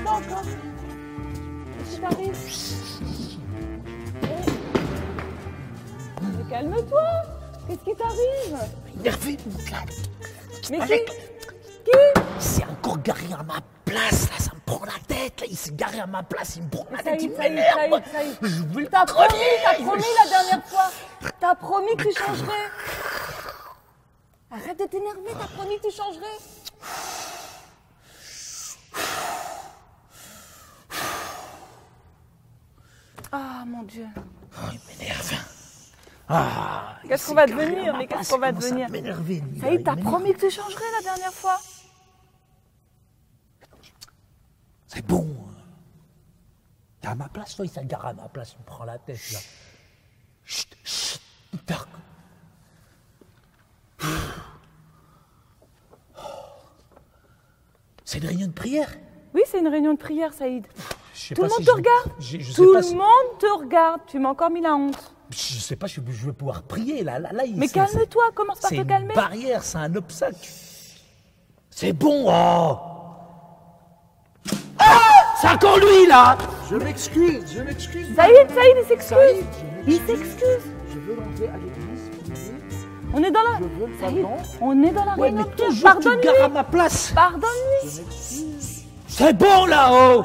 quoi encore? Qu'est-ce qui t'arrive? Mais calme-toi! Qu'est-ce qui t'arrive? Énervé, Mais Malek. qui? Il s'est encore garé à ma place, là, ça me prend la tête, là. Il s'est garé à ma place, il me prend la tête, il m'énerve. Je vais le T'as promis crever. la dernière fois. T'as promis que tu changerais. Arrête de t'énerver, t'as promis que tu changerais. Ah mon Dieu. Oh, il m'énerve. Ah, Qu'est-ce qu'on va devenir? Mais qu'est-ce qu'on va devenir? M'énerver, lui. Ça y est, t'as promis que tu changerais la dernière fois. C'est bon. T'es à ma place, toi, il s'est garé à ma place, il me prend la tête, là. Chut, chut, Dark. C'est une réunion de prière? Oui, c'est une réunion de prière, Saïd. Je sais Tout pas le monde si te je- regarde. je sais Tout pas le si- monde te regarde. Tu m'as encore mis la honte. Je sais pas, je vais pouvoir prier, là. Mais calme-toi, commence par C'est te une calmer. barrière, c'est un obstacle. C'est bon, oh. Ah, c'est encore lui, là. Je m'excuse. Saïd, il s'excuse. Saïd, Il s'excuse. Je veux l'enlever à l'église. On est dans la... Je veux le Saïd, pardon. on est dans la Ouais, réunion mais de prière. toujours tu te gares à Pardonne-lui. ma place. Pardonne-lui. C'est bon, là-haut.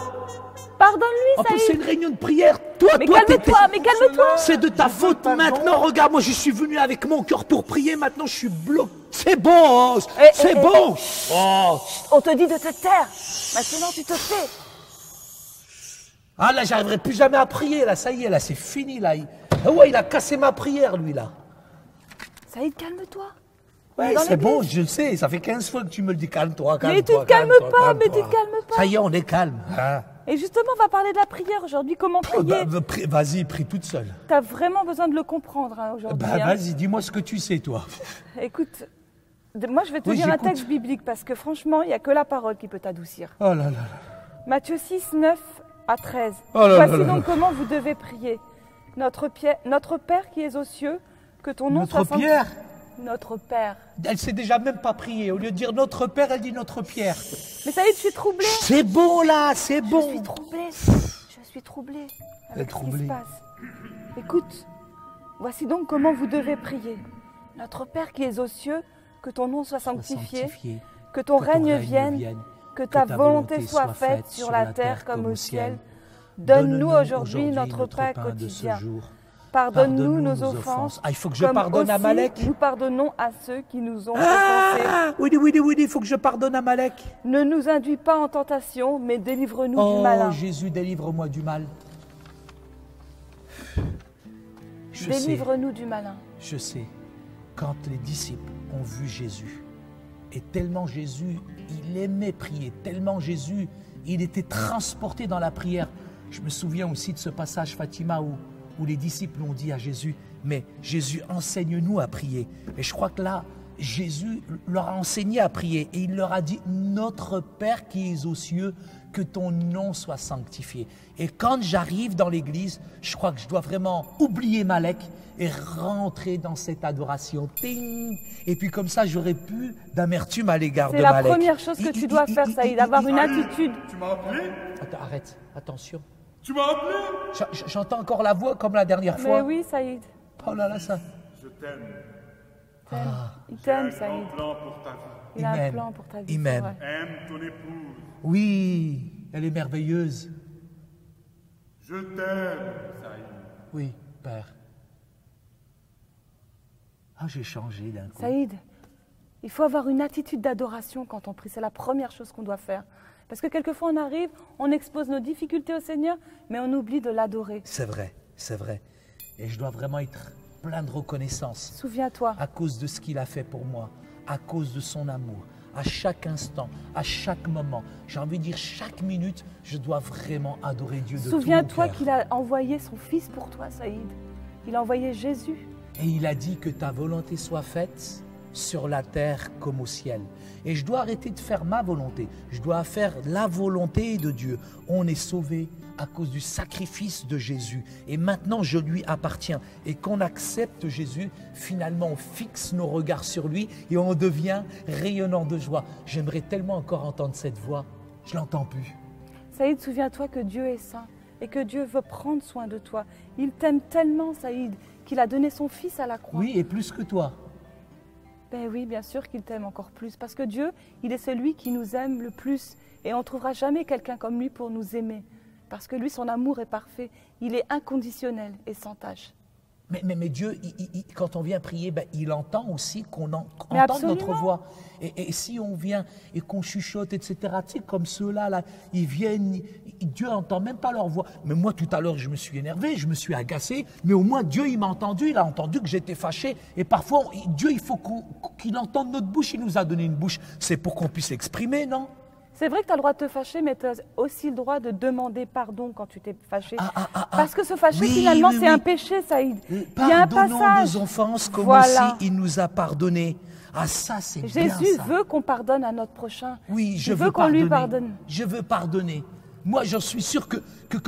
Pardonne-lui, En plus, c'est Saïd. une réunion de prière. Toi, Mais t'étais- calme-toi. C'est de ta faute maintenant. Regarde, moi, je suis venu avec mon cœur pour prier. Maintenant, je suis bloqué. C'est bon, c'est bon. Oh. On te dit de te taire. Maintenant, tu te tais. Ah, là, j'arriverai plus jamais à prier. Là, ça y est, là, c'est fini. Là. Ah ouais, il a cassé ma prière, lui, là. Saïd, calme-toi. Ouais, Dans c'est bon, l'église. je le sais. Ça fait 15 fois que tu me le dis. Calme-toi, calme-toi. Mais tu te calmes calme-toi, pas, mais tu te calme-toi. calmes pas. Ça y est, on est calme. Hein. Et justement, on va parler de la prière aujourd'hui. Comment prier? Vas-y, prie toute seule. T'as vraiment besoin de le comprendre hein, aujourd'hui. hein. Vas-y, dis-moi ce que tu sais, toi. Écoute, moi je vais te Oui, lire un j'écoute. texte biblique parce que franchement, il n'y a que la parole qui peut t'adoucir. Oh là là là. Matthieu 6, 9 à 13. Oh là là Voici là donc là. comment vous devez prier. Notre Père qui es aux cieux, que ton nom Notre soit sanctifié. Pierre. Notre Père. Elle sait déjà même pas prier. Au lieu de dire notre Père, elle dit notre Pierre. Mais ça y est, je suis troublée. C'est bon là, c'est Je bon. suis troublée. Je suis troublée avec ce qui se troublée. passe. Écoute, voici donc comment vous devez prier. Notre Père qui es aux cieux, que ton nom soit sanctifié, que ton règne vienne, que ta volonté soit faite sur la terre comme au ciel. Donne-nous aujourd'hui notre pain quotidien. Pardonne-nous nos offenses. Ah, il faut que je comme pardonne à aussi Malek. Nous pardonnons à ceux qui nous ont offensés. Ah, oui, il faut que je pardonne à Malek. Ne nous induis pas en tentation, mais délivre-nous Oh du malin. Jésus, délivre-moi du mal. Je sais, Délivre-nous du malin. je sais, quand les disciples ont vu Jésus, et tellement Jésus, il aimait prier, tellement Jésus, il était transporté dans la prière. Je me souviens aussi de ce passage, Fatima, où les disciples ont dit à Jésus, mais Jésus, enseigne-nous à prier. Et je crois que là, Jésus leur a enseigné à prier et il leur a dit, notre Père qui es aux cieux, que ton nom soit sanctifié. Et quand j'arrive dans l'église, je crois que je dois vraiment oublier Malek et rentrer dans cette adoration. Ting. Et puis comme ça, j'aurai plus d'amertume à l'égard de C'est la Malek. première chose que tu dois faire, Saïd, avoir une attitude. Tu m'as appelé? Attends, arrête, attention. Tu m'as appelé? J'entends encore la voix comme la dernière Mais fois. oui, Saïd. Oh là là, ça. Je t'aime. Il t'aime, J'ai un Saïd. grand plan pour ta vie. Il a un m'aime. plan pour ta vie. Il c'est m'aime. vrai. Aime ton épouse. Oui, elle est merveilleuse. Je t'aime, Saïd. Oui, Père. Ah, j'ai changé d'un coup. Saïd, il faut avoir une attitude d'adoration quand on prie. C'est la première chose qu'on doit faire. Parce que quelquefois on arrive, on expose nos difficultés au Seigneur, mais on oublie de l'adorer. C'est vrai, c'est vrai. Et je dois vraiment être plein de reconnaissance Souviens-toi. à cause de ce qu'il a fait pour moi, à cause de son amour. À chaque instant, à chaque moment, j'ai envie de dire chaque minute, je dois vraiment adorer Dieu de tout mon Souviens-toi cœur. qu'il a envoyé son Fils pour toi, Saïd. Il a envoyé Jésus. Et il a dit que ta volonté soit faite sur la terre comme au ciel. Et je dois arrêter de faire ma volonté. Je dois faire la volonté de Dieu. On est sauvé à cause du sacrifice de Jésus. Et maintenant, je lui appartiens. Et qu'on accepte Jésus, finalement, on fixe nos regards sur lui et on devient rayonnant de joie. J'aimerais tellement encore entendre cette voix. Je l'entends plus. Saïd, souviens-toi que Dieu est saint et que Dieu veut prendre soin de toi. Il t'aime tellement, Saïd, qu'il a donné son fils à la croix. Oui, et plus que toi. Ben oui, bien sûr qu'il t'aime encore plus. Parce que Dieu, il est celui qui nous aime le plus. Et on ne trouvera jamais quelqu'un comme lui pour nous aimer. Parce que lui, son amour est parfait. Il est inconditionnel et sans tache. Mais Dieu, quand on vient prier, ben, il entend aussi qu'on entende absolument. notre voix. Et si on vient et qu'on chuchote, etc., tu sais, comme ceux-là, là, ils viennent, Dieu n'entend même pas leur voix. Mais moi, tout à l'heure, je me suis énervé, je me suis agacé, mais au moins, Dieu, il m'a entendu, il a entendu que j'étais fâché. Et parfois, Dieu, il faut qu'il entende notre bouche, il nous a donné une bouche. C'est pour qu'on puisse exprimer, non? C'est vrai que tu as le droit de te fâcher, mais tu as aussi le droit de demander pardon quand tu t'es fâché. Parce que se fâcher, finalement, c'est un péché, Saïd. Il y a un Pardonnons passage. nos offenses comme Voilà. aussi il nous a pardonné. Ah, ça, c'est bien, ça. Jésus veut qu'on pardonne à notre prochain. Oui, je Il veux veut qu'on pardonner. lui pardonne. Je veux pardonner. Moi, j'en suis sûr que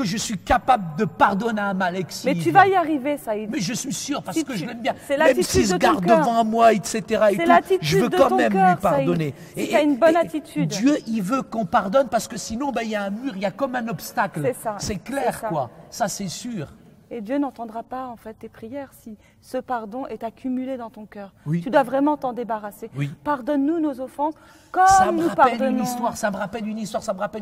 je suis capable de pardonner à Amalek. Mais tu vas y arriver, Saïd. Mais je suis sûr, parce Si que tu- je l'aime bien. c'est Même l'attitude s'il se de ton garde cœur. devant moi, etc. et C'est tout, l'attitude je veux de quand ton même cœur, lui pardonner. Saïd. Si t'as une bonne attitude. Dieu, il veut qu'on pardonne parce que sinon, ben, il y a un mur, il y a comme un obstacle. C'est ça, C'est clair, c'est ça. quoi. Ça, c'est sûr. Et Dieu n'entendra pas en fait tes prières si ce pardon est accumulé dans ton cœur. Oui. Tu dois vraiment t'en débarrasser. Oui. Pardonne-nous nos offenses Ça comme me nous rappelle une pardonnons. histoire, ça me rappelle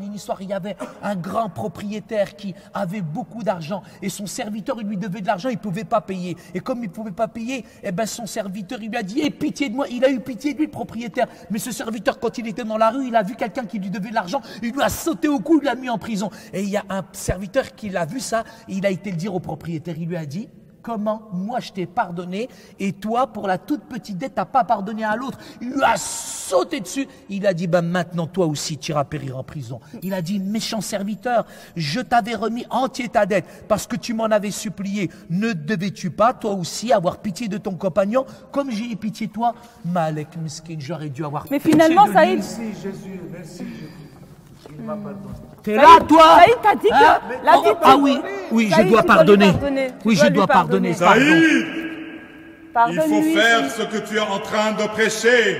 une histoire. Il y avait un grand propriétaire qui avait beaucoup d'argent et son serviteur, il lui devait de l'argent, il ne pouvait pas payer. Et comme il ne pouvait pas payer, eh ben son serviteur, il lui a dit « Aie pitié de moi ». Il a eu pitié de lui, le propriétaire. Mais ce serviteur, quand il était dans la rue, il a vu quelqu'un qui lui devait de l'argent, il lui a sauté au cou, il l'a mis en prison. Et il y a un serviteur qui l'a vu ça, il a été le dire au propriétaire, il lui a dit « Comment moi je t'ai pardonné et toi pour la toute petite dette t'as pas pardonné à l'autre ?» Il lui a sauté dessus. Il a dit ben maintenant toi aussi tu iras périr en prison. Il a dit méchant serviteur, je t'avais remis entier ta dette parce que tu m'en avais supplié. Ne devais-tu pas toi aussi avoir pitié de ton compagnon comme j'ai eu pitié de toi? Malek miskin, j'aurais dû avoir Mais pitié finalement, de lui. Saïd, Merci Jésus, merci Jésus. Il m'a pardonné. T'es là toi? Saïd t'a dit que l'attitude- Ah oui, oui je Saïd, dois tu dois lui pardonner. pardonner. Tu Oui dois je lui dois pardonner. pardonner. Pardon. Saïd, il faut Pardonne-lui. faire ce que tu es en train de prêcher.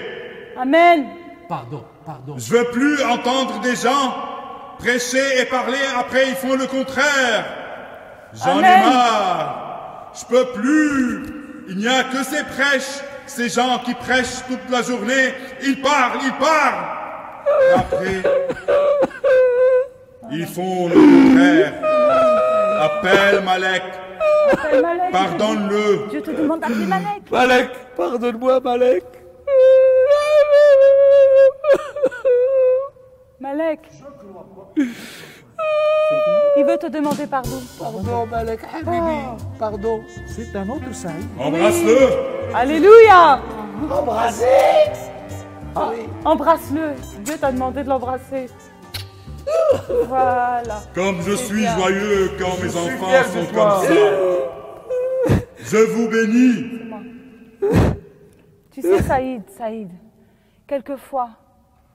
Amen. Pardon. Je veux plus entendre des gens prêcher et parler, après ils font le contraire. J'en ai Amen. marre. Je peux plus. Il n'y a que ces prêches, ces gens qui prêchent toute la journée. Ils parlent. Et après, ils font le contraire. Appelle Malek, Appelle Malek. pardonne-le. Dieu te demande d'appeler Malek. Malek, pardonne-moi Malek. Malek. Il veut te demander pardon. Pardon Malek, Habibi, pardon. C'est un autre Saïd. Embrasse-le. Alléluia. Embrassé. Ah oui. Embrasse-le. Dieu t'a demandé de l'embrasser. Voilà. Comme je suis bien. joyeux quand mes fier enfants de sont toi. comme ça. Je vous bénis. Tu sais, Saïd, quelquefois,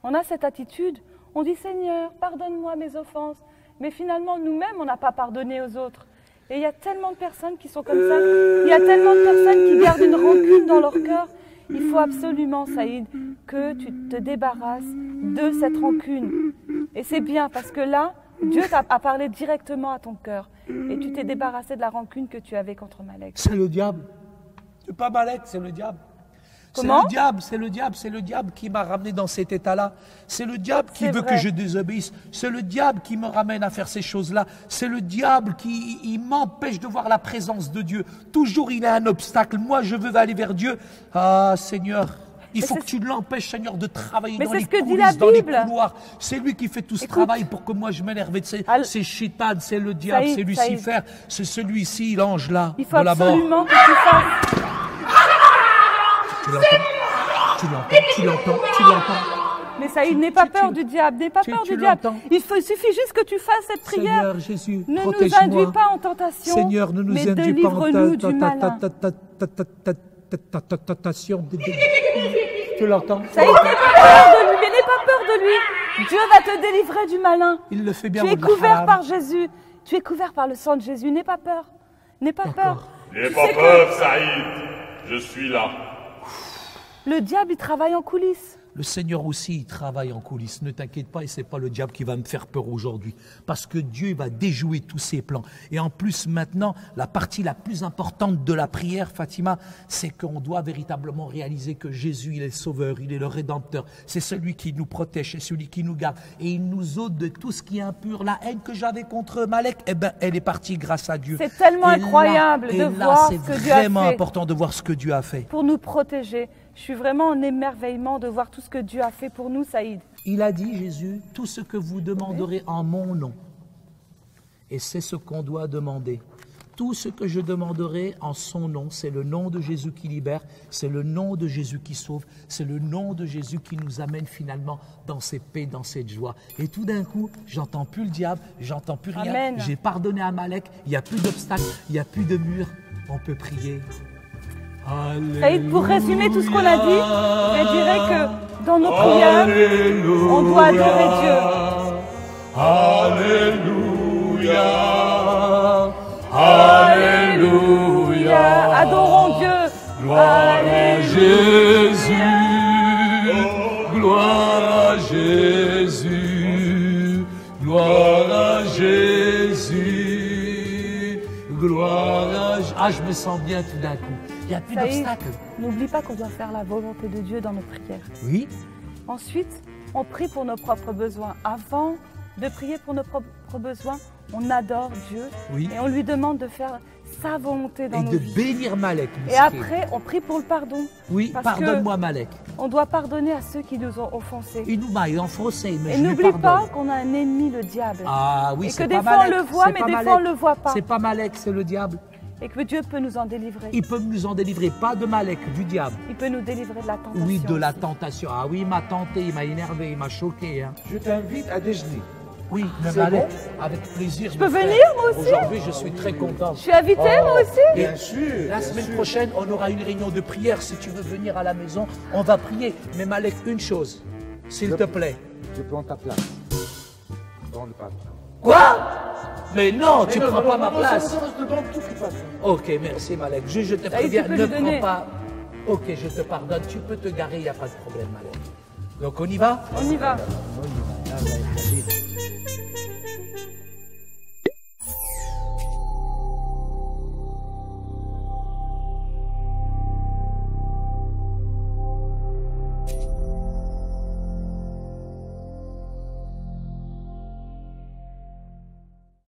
on a cette attitude, on dit Seigneur, pardonne-moi mes offenses, mais finalement, nous-mêmes, on n'a pas pardonné aux autres. Et il y a tellement de personnes qui sont comme ça, il y a tellement de personnes qui gardent une rancune dans leur cœur. Il faut absolument, Saïd, que tu te débarrasses de cette rancune. Et c'est bien, parce que là, Dieu a parlé directement à ton cœur. Et tu t'es débarrassé de la rancune que tu avais contre Malek. C'est le diable. C'est pas Malek, c'est le diable. Comment? C'est le diable qui m'a ramené dans cet état-là. C'est le diable qui C'est veut vrai. que je désobéisse. C'est le diable qui me ramène à faire ces choses-là. C'est le diable qui il m'empêche de voir la présence de Dieu. Toujours il a un obstacle. Moi, je veux aller vers Dieu. Ah, Seigneur, il Mais faut c'est- que tu l'empêches, Seigneur, de travailler Mais dans c'est les ce que dit coulisses, la dans les Bible. couloirs. C'est lui qui fait tout ce Écoute. travail pour que moi je m'énerve. C'est Chétan, c'est le diable, Saïd, c'est Lucifer, c'est celui-ci, l'ange-là, Il faut de la mort. absolument que tu fasses. Tu l'entends. Mais Saïd, n'aie pas peur du diable, n'aie pas peur tu du diable. l'entends. Il suffit juste que tu fasses cette prière. Seigneur Jésus, Ne nous protège-moi. induis pas en tentation, Seigneur, ne nous mais induis pas en délivre-nous du malin. tentation. Tu l'entends? Saïd, n'aie pas peur de lui, mais n'aie pas peur de lui. Dieu va te délivrer du malin. Il le fait bien. Tu es Wallah couvert haram. par Jésus. Tu es couvert par le sang de Jésus. N'aie pas peur. N'aie pas peur. N'aie pas peur, Saïd. Je suis là. Le diable, il travaille en coulisses. Le Seigneur aussi, il travaille en coulisses. Ne t'inquiète pas, et ce n'est pas le diable qui va me faire peur aujourd'hui. Parce que Dieu va déjouer tous ses plans. Et en plus, maintenant, la partie la plus importante de la prière, Fatima, c'est qu'on doit véritablement réaliser que Jésus, il est le Sauveur, il est le Rédempteur. C'est celui qui nous protège, c'est celui qui nous garde. Et il nous ôte de tout ce qui est impur. La haine que j'avais contre Malek, eh ben, elle est partie grâce à Dieu. C'est tellement incroyable de voir ce que Dieu a fait. C'est vraiment important de voir ce que Dieu a fait. Pour nous protéger. Je suis vraiment en émerveillement de voir tout ce que Dieu a fait pour nous, Saïd. Il a dit, Jésus, tout ce que vous demanderez en mon nom. Et c'est ce qu'on doit demander. Tout ce que je demanderai en son nom, c'est le nom de Jésus qui libère, c'est le nom de Jésus qui sauve, c'est le nom de Jésus qui nous amène finalement dans cette paix, dans cette joie. Et tout d'un coup, j'entends plus le diable, j'entends plus rien. Amen. J'ai pardonné à Malek, il n'y a plus d'obstacles, il n'y a plus de murs, on peut prier. Saïd, pour résumer tout ce qu'on a dit, je dirais que dans nos prières, on doit adorer Dieu. Alléluia. Alléluia. Adorons Dieu. Gloire à Jésus. Gloire à Jésus. Gloire à Jésus. Gloire à Jésus. Ah, je me sens bien tout d'un coup. Il n'y a plus d'obstacles. N'oublie pas qu'on doit faire la volonté de Dieu dans nos prières. Oui. Ensuite, on prie pour nos propres besoins. Avant de prier pour nos propres besoins, on adore Dieu Oui. et on lui demande de faire sa volonté dans Et nos de vies. bénir Malek. Et après, on prie pour le pardon. Oui, parce pardonne-moi Malek. On doit pardonner à ceux qui nous ont offensés. Il nous m'a enfoncé, mais Et je lui n'oublie pas pardonne. qu'on a un ennemi, le diable. Ah oui, Et que c'est des pas fois Malek. on le voit, c'est mais pas des Malek. fois on ne le voit pas. C'est pas Malek, c'est le diable. Et que Dieu peut nous en délivrer. Il peut nous en délivrer, pas de Malek, du diable. Il peut nous délivrer de la tentation. Oui, de la aussi. tentation. Ah oui, il m'a tenté, il m'a énervé, il m'a choqué. Hein. Je t'invite à déjeuner. Oui, C'est Malek, bon avec plaisir. Je peux venir, moi aussi? Aujourd'hui, je suis très content. Je suis invitée, moi aussi. Et Bien sûr. la semaine prochaine, on aura une réunion de prière. Si tu veux venir à la maison, on va prier. Mais Malek, une chose, s'il te plaît. Je prends ta place. Dans le pardon. Quoi? Mais non, tu ne prends pas ma place. Je te donne tout ce qui passe. Ok, merci Malek. Je te tu préviens, peux ne lui prends donner. pas. Ok, je te pardonne. Tu peux te garer, il n'y a pas de problème, Malek. Donc on y va? On y va. On y va.